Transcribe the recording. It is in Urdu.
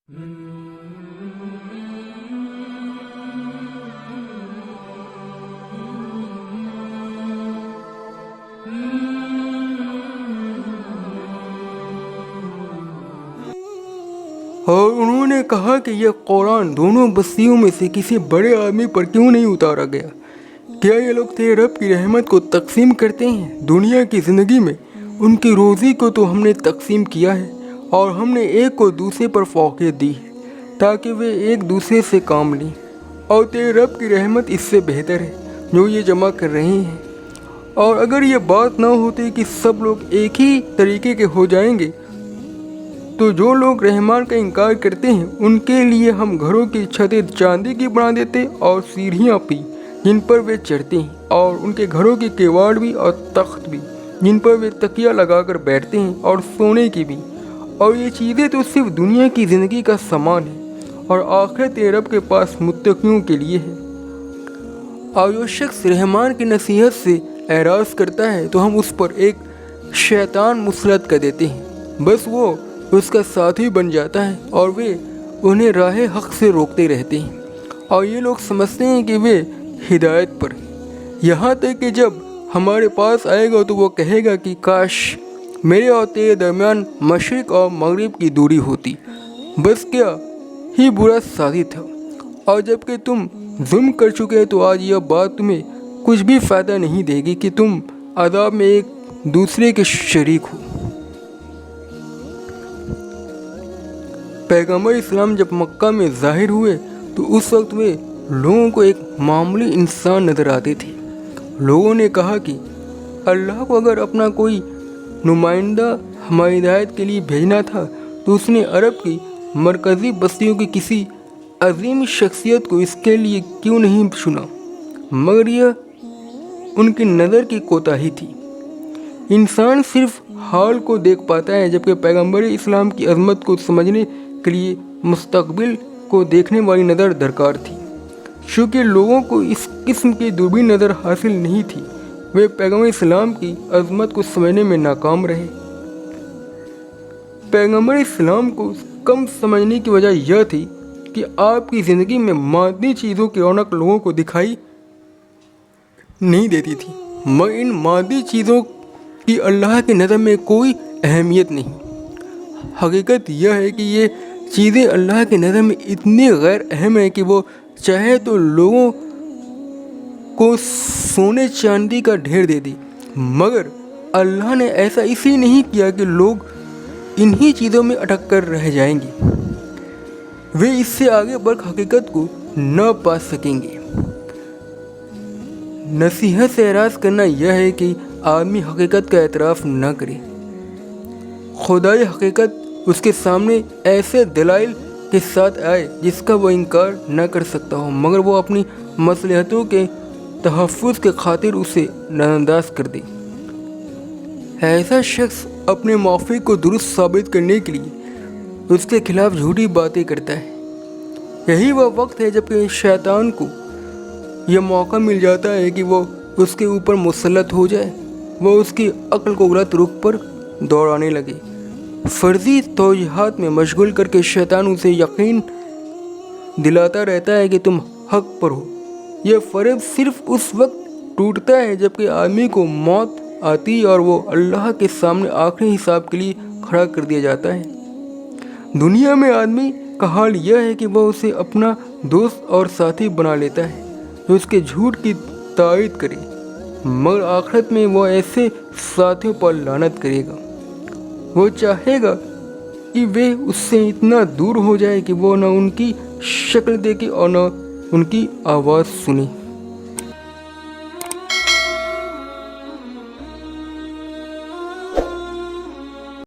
اور انہوں نے کہا کہ یہ قرآن دونوں بستیوں میں سے کسی بڑے آدمی پر کیوں نہیں اتارا گیا؟ کیا یہ لوگ تیرے رب کی رحمت کو تقسیم کرتے ہیں؟ دنیا کی زندگی میں ان کی روزی کو تو ہم نے تقسیم کیا ہے، اور ہم نے ایک کو دوسرے پر فوقیت دی ہے تاکہ وہ ایک دوسرے سے کام لیں، اور تیرے رب کی رحمت اس سے بہتر ہے جو یہ جمع کر رہے ہیں۔ اور اگر یہ بات نہ ہوتی کہ سب لوگ ایک ہی طریقے کے ہو جائیں گے، تو جو لوگ رحمان کا انکار کرتے ہیں ان کے لیے ہم گھروں کی چھتیں چاندی کی بنا دیتے اور سیڑھیاں بھی جن پر وہ چڑھتے ہیں، اور ان کے گھروں کے کیواڑ بھی اور تخت بھی جن پر وہ تکیہ لگا کر بیٹھتے ہیں، اور سونے کی بھی۔ اور یہ چیزیں تو صرف دنیا کی زندگی کا سامان ہے، اور آخرت تیرے رب کے پاس متقیوں کے لیے ہے۔ اور جو شخص رحمان کی نصیحت سے اعراض کرتا ہے تو ہم اس پر ایک شیطان مسلط کر دیتے ہیں، بس وہ اس کا ساتھی بن جاتا ہے، اور وہ انہیں راہ حق سے روکتے رہتے ہیں، اور یہ لوگ سمجھتے ہیں کہ وہ ہدایت پر ہیں، یہاں تک کہ جب ہمارے پاس آئے گا تو وہ کہے گا کہ کاش میرے اور تیرے درمیان مشرق اور مغرب کی دوری ہوتی، بس کیا ہی برا سازی تھا۔ اور جب کہ تم ظلم کر چکے تو آج یہ بات تمہیں کچھ بھی فائدہ نہیں دے گی کہ تم عذاب میں ایک دوسرے کے شریک ہو۔ پیغمبر اسلام جب مکہ میں ظاہر ہوئے تو اس وقت وہ لوگوں کو ایک معمولی انسان نظر آتے تھے۔ لوگوں نے کہا کہ اللہ کو اگر اپنا کوئی نمائندہ ہماری ہدایت کے لیے بھیجنا تھا تو اس نے عرب کی مرکزی بستیوں کی کسی عظیم شخصیت کو اس کے لیے کیوں نہیں چنا، مگر یہ ان کی نظر کی کوتاہی تھی۔ انسان صرف حال کو دیکھ پاتا ہے، جبکہ پیغمبر اسلام کی عظمت کو سمجھنے کے لیے مستقبل کو دیکھنے والی نظر درکار تھی۔ چونکہ لوگوں کو اس قسم کی دوربین نظر حاصل نہیں تھی، وہ پیغمبر اسلام کی عظمت کو سمجھنے میں ناکام رہے۔ پیغمبر اسلام کو کم سمجھنے کی وجہ یہ تھی کہ آپ کی زندگی میں مادی چیزوں کی رونق لوگوں کو دکھائی نہیں دیتی تھی، مگر ان مادی چیزوں کی اللہ کی نظر میں کوئی اہمیت نہیں۔ حقیقت یہ ہے کہ یہ چیزیں اللہ کی نظر میں اتنی غیر اہم ہیں کہ وہ چاہے تو لوگوں کو سونے چاندی کا ڈھیر دے دی، مگر اللہ نے ایسا اس لیے نہیں کیا کہ لوگ انہی چیزوں میں اٹک کر رہ جائیں گے، وہ اس سے آگے بڑھ حقیقت کو نہ پا سکیں گے۔ نصیحت سے اعراض کرنا یہ ہے کہ آدمی حقیقت کا اعتراف نہ کرے۔ خدائی حقیقت اس کے سامنے ایسے دلائل کے ساتھ آئے جس کا وہ انکار نہ کر سکتا ہو، مگر وہ اپنی مصلحتوں کے تحفظ کے خاطر اسے نظر انداز کر دے۔ ایسا شخص اپنے موقف کو درست ثابت کرنے کے لیے اس کے خلاف جھوٹی باتیں کرتا ہے۔ یہی وہ وقت ہے جب کہ شیطان کو یہ موقع مل جاتا ہے کہ وہ اس کے اوپر مسلط ہو جائے، وہ اس کی عقل کو غلط رخ پر دوڑانے لگے۔ فرضی توجیہات میں مشغول کر کے شیطان اسے یقین دلاتا رہتا ہے کہ تم حق پر ہو۔ یہ فرض صرف اس وقت ٹوٹتا ہے جب کہ آدمی کو موت آتی اور وہ اللہ کے سامنے آخری حساب کے لیے کھڑا کر دیا جاتا ہے۔ دنیا میں آدمی کا حال یہ ہے کہ وہ اسے اپنا دوست اور ساتھی بنا لیتا ہے جو اس کے جھوٹ کی تائید کرے، مگر آخرت میں وہ ایسے ساتھیوں پر لعنت کرے گا۔ وہ چاہے گا کہ وہ اس سے اتنا دور ہو جائے کہ وہ نہ ان کی شکل دیکھے اور نہ ان کی آواز سنے۔